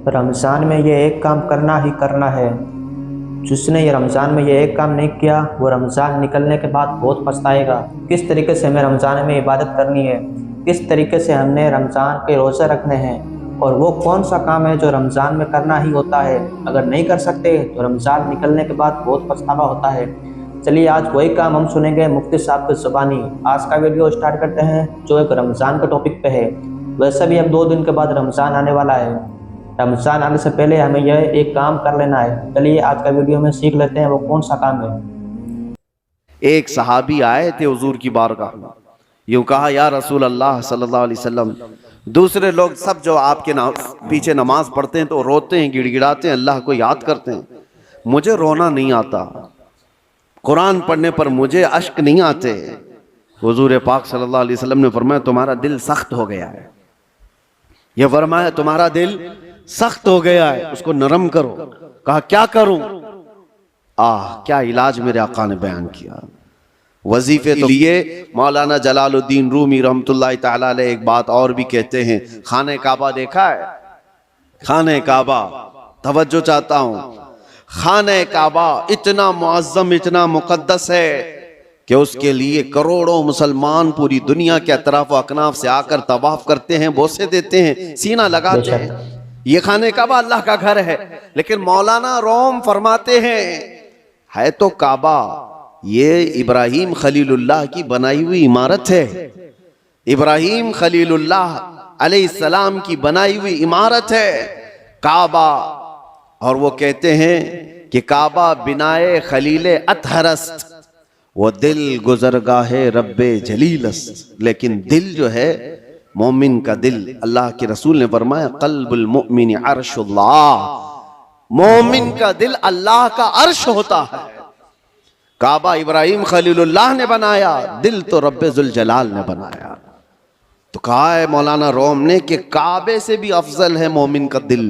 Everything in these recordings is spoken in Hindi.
रमज़ान में ये एक काम करना ही करना है। जिसने ये रमज़ान में ये एक काम नहीं किया वो रमज़ान निकलने के बाद बहुत पछताएगा। किस तरीके से हमें रमज़ान में इबादत करनी है, किस तरीके से हमने रमज़ान के रोज़े रखने हैं, और वो कौन सा काम है जो रमज़ान में करना ही होता है। अगर नहीं कर सकते तो रमज़ान निकलने के बाद बहुत पछतावा होता है। चलिए आज वही काम हम सुनेंगे मुफ्ती साहब की ज़ुबानी। आज का वीडियो स्टार्ट करते हैं जो एक रमज़ान के टॉपिक पे है। वैसे भी अब 2 दिन के बाद रमज़ान आने वाला है। रमज़ान आने से पहले हमें यह एक काम कर लेना है। चलिए आज का वीडियो में सीख लेते हैं वो कौन सा काम है। एक सहाबी आए थे हुजूर की बारगाह में, यूं कहा, या रसूल अल्लाह सल्लल्लाहु अलैहि वसल्लम, दूसरे लोग सब जो आपके पीछे नमाज पढ़ते हैं तो रोते हैं, गिड़गिड़ाते हैं, अल्लाह को याद करते हैं, मुझे रोना नहीं आता, कुरान पढ़ने पर मुझे अश्क नहीं आते। हुजूर पाक सल्लल्लाहु अलैहि वसल्लम ने फरमाया, तुम्हारा दिल सख्त हो गया है। यह फरमाया, तुम्हारा दिल सख्त हो गया है, उसको नरम करो। कहा, क्या करूं? क्या इलाज मेरे आका ने बयान किया। वजीफे के लिए मौलाना जलालुद्दीन रूमी रहमतुल्लाह तआला अलैह एक बात और भी कहते हैं। खाने काबा देखा है? खाने काबा, तवज्जो चाहता हूं, खाने काबा इतना मुअज्जम, इतना मुकद्दस है कि उसके लिए करोड़ों मुसलमान पूरी दुनिया के अतराफ व अकनाफ से आकर तवाफ करते हैं, बोसे देते हैं, सीना लगाते हैं। ये खाने काबा अल्लाह का घर है। लेकिन मौलाना रोम फरमाते हैं, है तो काबा, ये इब्राहिम खलीलुल्लाह की बनाई हुई इमारत है। इब्राहिम खलीलुल्लाह अलैहिस्सलाम की बनाई हुई इमारत है काबा। और वो कहते हैं कि काबा बिनाए खलीले अतहरस्त, वो दिल गुजरगाहे रब्बे जलीलस्त। लेकिन दिल जो है मोमिन का दिल, अल्लाह के रसूल ने फरमाया, कल्बुल मुमिन अर्शुल्लाह, मोमिन का दिल अल्लाह का अर्श होता है। काबा इब्राहिम खलीलुल्लाह ने बनाया, दिल तो रब्बे जुल जलाल ने बनाया। तो कहा है मौलाना रोम ने कि काबे से भी अफजल है मोमिन का दिल।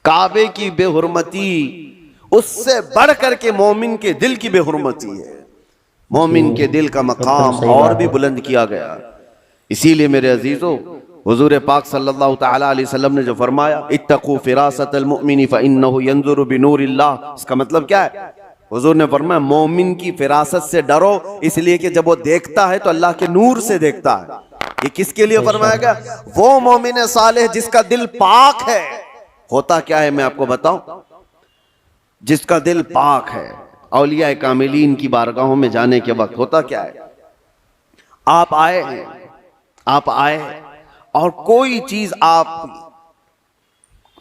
काबे की बेहुरमती उससे बढ़ करके मोमिन के दिल की बेहुरमती है। मोमिन के दिल का मकाम और भी बुलंद किया गया। इसीलिए मेरे अजीजों, हुजूर पाक सल्लल्लाहु तआला अलैहि वसल्लम ने जो फरमाया, इत्तकू फिरासतल मुमिनी फइन्नहु यंजुरु बिनूरिल्लाह, इसका मतलब क्या है? हुजूर ने फरमाया, मोमिन की फिरासत से डरो, इसलिए कि जब वो देखता है तो अल्लाह के नूर से देखता है। ये किसके लिए फरमाया गया? वो मोमिन सालेह जिसका दिल पाक है। होता क्या है मैं आपको बताऊं, जिसका दिल पाक है, औलिया कामिलीन की बारगाहों में जाने के वक्त होता क्या है, आप आए और कोई चीज आप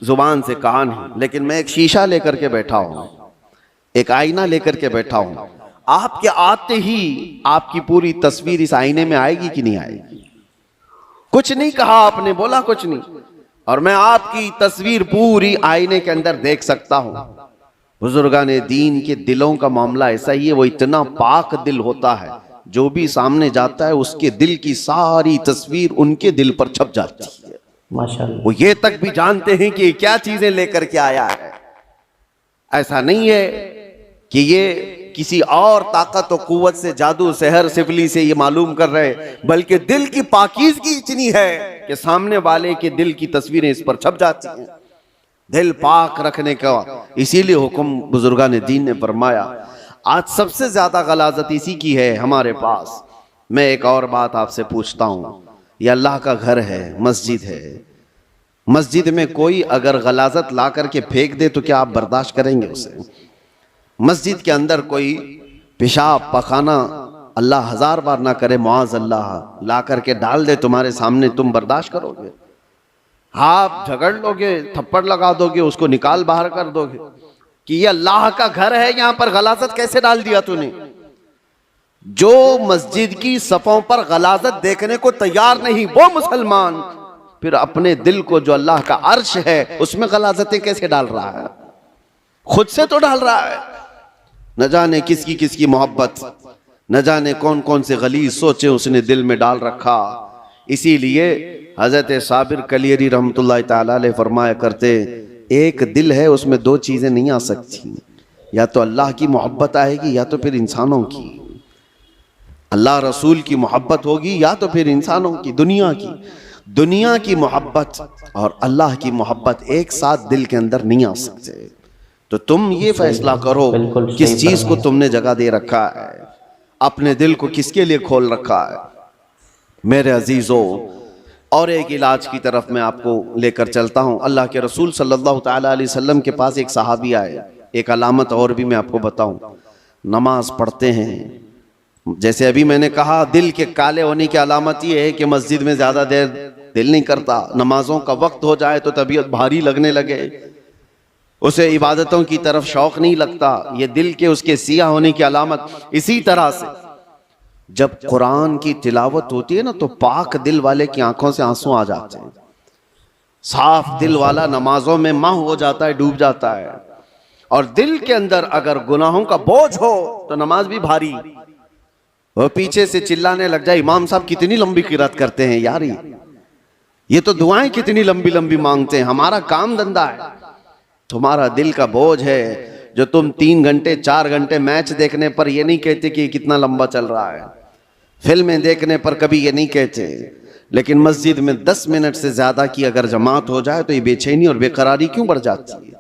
जुबान से कहा नहीं, लेकिन मैं एक शीशा लेकर के बैठा हूं, एक आईना लेकर के बैठा हूं, आपके आते ही आपकी पूरी तस्वीर इस आईने में आएगी कि नहीं आएगी? कुछ नहीं कहा आपने, बोला कुछ नहीं, और मैं आपकी तस्वीर पूरी आईने के अंदर देख सकता हूं। बुजुर्गाने दीन के दिलों का मामला ऐसा ही है, वो इतना पाक दिल होता है, जो भी सामने जाता है उसके दिल की सारी तस्वीर उनके दिल पर छप जाती है। माशाअल्लाह। वो ये तक भी जानते हैं कि क्या चीजें लेकर के आया है। ऐसा नहीं है कि ये किसी और ताकत और कुव्वत से, जादू सहर सिफली से ये मालूम कर रहे, बल्कि दिल की पाकीज़गी इतनी है कि सामने वाले के दिल की तस्वीरें इस पर छप जाती हैं। दिल पाक रखने का इसीलिए हुक्म बुजुर्गान दीन ने फरमाया। आज सबसे ज्यादा गलाजत इसी की है हमारे पास। मैं एक और बात आपसे पूछता हूं, ये अल्लाह का घर है, मस्जिद है, मस्जिद में कोई अगर गलाजत ला करके फेंक दे तो क्या आप बर्दाश्त करेंगे उसे? मस्जिद के अंदर कोई पेशाब पखाना, अल्लाह हजार बार ना करे, मुआज अल्लाह, ला करके डाल दे तुम्हारे सामने, तुम बर्दाश्त करोगे? आप झगड़ लोगे, थप्पड़ लगा दोगे, उसको निकाल बाहर कर दोगे कि ये अल्लाह का घर है, यहां पर गलाजत कैसे डाल दिया तूने? जो मस्जिद की सफों पर गलाजत देखने को तैयार नहीं, वो मुसलमान फिर अपने दिल को जो अल्लाह का अर्श है उसमें गलाजतें कैसे डाल रहा है? खुद से तो डाल रहा है। न जाने किसकी किसकी मोहब्बत, न जाने कौन कौन से गलीज सोचे उसने दिल में डाल रखा। इसीलिए हजरत साबिर कलियरी रहमतुल्लाह तआला अलैह फरमाया करते, एक दिल है उसमें दो चीजें नहीं आ सकती, या तो अल्लाह की मोहब्बत आएगी या तो फिर इंसानों की। अल्लाह रसूल की मोहब्बत होगी या तो फिर इंसानों की, दुनिया की। दुनिया की मोहब्बत और अल्लाह की मोहब्बत एक साथ दिल के अंदर नहीं आ सकते। तो तुम ये फैसला करो बिल्कुल सही किस चीज को फरमाया। तुमने जगह दे रखा है, अपने दिल को किसके लिए खोल रखा है। मेरे अजीजों, और एक इलाज की तरफ मैं आपको लेकर चलता हूं। अल्लाह के रसूल सल्लल्लाहु ताला अलैहि वसल्लम के पास एक सहाबी आए। एक अलामत और भी मैं आपको बताऊं, नमाज पढ़ते हैं, जैसे अभी मैंने कहा दिल के काले होने की अलामत यह है कि मस्जिद में ज्यादा देर दिल नहीं करता, नमाजों का वक्त हो जाए तो तबीयत भारी लगने लगे, उसे इबादतों की तरफ शौक नहीं लगता, ये दिल के उसके सिया होने की अलामत। इसी तरह से जब कुरान की तिलावत होती है ना, तो पाक दिल वाले की आंखों से आंसू आ जाते हैं। साफ दिल वाला नमाजों में माह हो जाता है, डूब जाता है। और दिल के अंदर अगर गुनाहों का बोझ हो तो नमाज भी भारी। वो पीछे से चिल्लाने लग जाए, इमाम साहब कितनी लंबी किरात करते हैं यार, ये तो दुआएं कितनी लंबी लंबी मांगते हैं, हमारा काम धंधा है। तुम्हारा दिल का बोझ है जो तुम 3 घंटे 4 घंटे मैच देखने पर ये नहीं कहते कि कितना लंबा चल रहा है, फिल्में देखने पर कभी ये नहीं कहते, लेकिन मस्जिद में 10 मिनट से ज्यादा की अगर जमात हो जाए तो ये बेचैनी और बेकरारी क्यों बढ़ जाती है।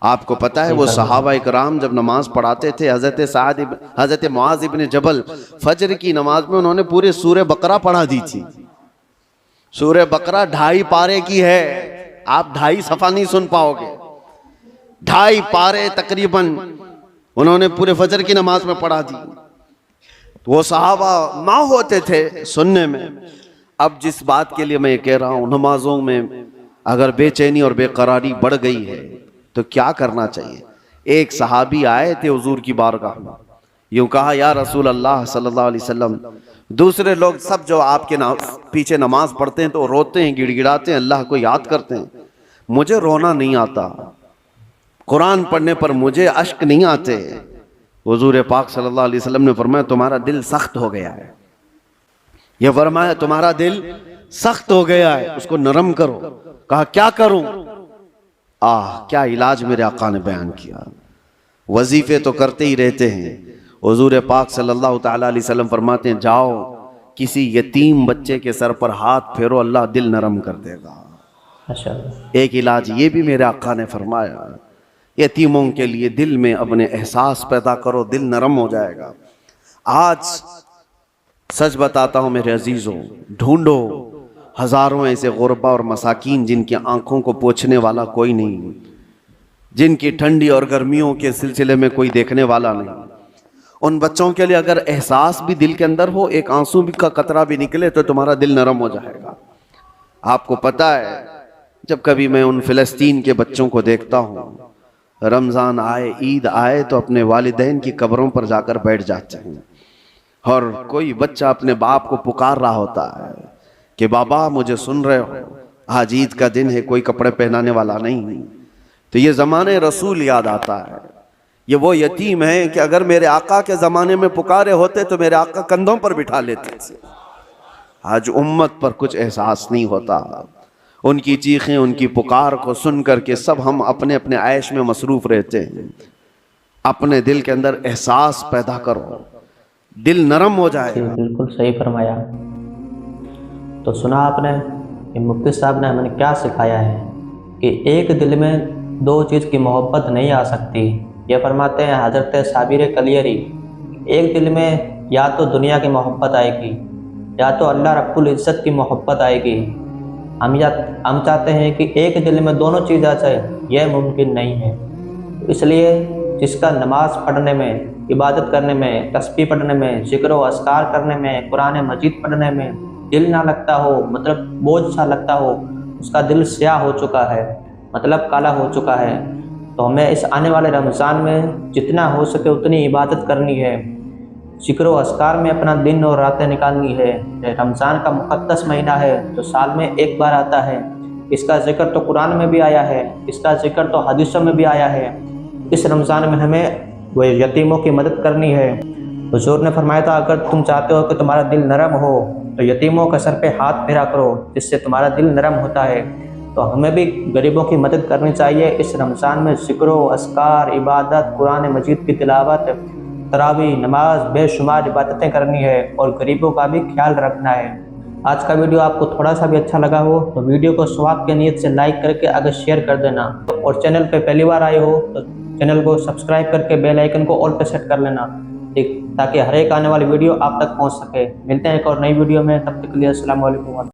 आपको पता है वो सहाबा इकराम जब नमाज पढ़ाते थे, हजरत मुआज इब्न जबल फजर की नमाज में उन्होंने पूरे सूरह बकरा पढ़ा दी थी। सूरह बकरा 2.5 पारे की है, आप 2.5 सफा नहीं सुन पाओगे। 2.5 पारे तकरीबन उन्होंने पूरे फजर की नमाज में पढ़ा दी। वो सहाबा माँ होते थे सुनने में। अब जिस बात के लिए मैं ये कह रहा हूं, नमाजों में अगर बेचैनी और बेकरारी बढ़ गई है तो क्या करना चाहिए। एक सहाबी आए थे हुजूर की बारगाह में, यूं कहा, या रसूल अल्लाह सल्लल्लाहु अलैहि वसल्लम, दूसरे लोग सब जो आपके पीछे नमाज पढ़ते हैं तो रोते हैं, गिड़गिड़ाते हैं, अल्लाह को याद करते हैं, मुझे रोना नहीं आता, कुरान पढ़ने पर मुझे अश्क नहीं आते। हुजूर पाक सल्लल्लाहु अलैहि वसल्लम ने फरमाया तुम्हारा दिल सख्त हो गया है। यह फरमाया तुम्हारा दिल सख्त हो गया है, उसको नरम करो। कहा क्या करूं? क्या इलाज मेरे आका ने बयान किया। वजीफे तो करते ही रहते हैं। हुजूर पाक सल्लल्लाहु ताला अलैहि वसल्लम फरमाते हैं जाओ किसी यतीम बच्चे के सर पर हाथ फेरो, अल्लाह दिल नरम कर देगा। एक इलाज ये भी मेरे आका ने फरमाया, यतीमों के लिए दिल में अपने एहसास पैदा करो, दिल नरम हो जाएगा। आज सच बताता हूं मेरे अजीजों, ढूंढो हजारों ऐसे गुरबा और मसाकीन जिनकी आंखों को पोंछने वाला कोई नहीं, जिनकी ठंडी और गर्मियों के सिलसिले में कोई देखने वाला नहीं। उन बच्चों के लिए अगर एहसास भी दिल के अंदर हो, एक आंसू भी का कतरा भी निकले तो तुम्हारा दिल नरम हो जाएगा। आपको पता है जब कभी मैं उन फिलिस्तीन के बच्चों को देखता हूँ, रमजान आए, ईद आए तो अपने वालिदैन की कब्रों पर जाकर बैठ जाते हैं, और कोई बच्चा अपने बाप को पुकार रहा होता है कि बाबा मुझे सुन रहे हो, आज ईद का दिन है, कोई कपड़े पहनाने वाला नहीं। तो ये ज़माने रसूल याद आता है। ये वो यतीम है कि अगर मेरे आका के ज़माने में पुकारे होते तो मेरे आका कंधों पर बिठा लेते थे। आज उम्मत पर कुछ एहसास नहीं होता। उनकी चीखें, उनकी पुकार को सुन करके सब हम अपने अपने ऐश में मसरूफ रहते हैं। अपने दिल के अंदर एहसास पैदा करो, दिल नरम हो जाए। बिल्कुल सही फरमाया। तो सुना आपने, ये मुफ्ती साहब ने हमें क्या सिखाया है कि एक दिल में 2 चीज़ की मोहब्बत नहीं आ सकती। ये फरमाते हैं हज़रत साबिर कलियरी, एक दिल में या तो दुनिया की मोहब्बत आएगी या तो अल्लाह रब्बुल इज़्ज़त की मोहब्बत आएगी। हम चाहते हैं कि एक दिल में दोनों चीज़ आ जाए, यह मुमकिन नहीं है। इसलिए जिसका नमाज पढ़ने में, इबादत करने में, तस्बीह पढ़ने में, ज़िक्र व अस्कार करने में, कुरान मजीद पढ़ने में दिल ना लगता हो, मतलब बोझ सा लगता हो, उसका दिल स्याह हो चुका है, मतलब काला हो चुका है। तो हमें इस आने वाले रमज़ान में जितना हो सके उतनी इबादत करनी है, ज़िक्र व अस्कार में अपना दिन और रातें निकालनी है। रमज़ान का मुक़द्दस महीना है जो साल में एक बार आता है। इसका ज़िक्र तो कुरान में भी आया है, इसका ज़िक्र तो हदीसों में भी आया है। इस रमज़ान में हमें वो यतीमों की मदद करनी है। हुजूर ने फरमाया था अगर तुम चाहते हो कि तुम्हारा दिल नरम हो तो यतीमों के सर पे हाथ फेरा करो, जिससे तुम्हारा दिल नरम होता है। तो हमें भी गरीबों की मदद करनी चाहिए। इस रमज़ान में ज़िक्र व अस्कार, इबादत, कुरान मजीद की तिलावत, तरावी, नमाज, बेशुमार इबादतें करनी है और गरीबों का भी ख्याल रखना है। आज का वीडियो आपको थोड़ा सा भी अच्छा लगा हो तो वीडियो को स्वाब के नियत से लाइक करके आगे शेयर कर देना, और चैनल पे पहली बार आए हो तो चैनल को सब्सक्राइब करके बेल आइकन को ऑल पे सेट कर लेना, ठीक, ताकि हर एक आने वाली वीडियो आप तक पहुंच सके। मिलते हैं एक और नई वीडियो में, तब तक के लिए अस्सलाम वालेकुम।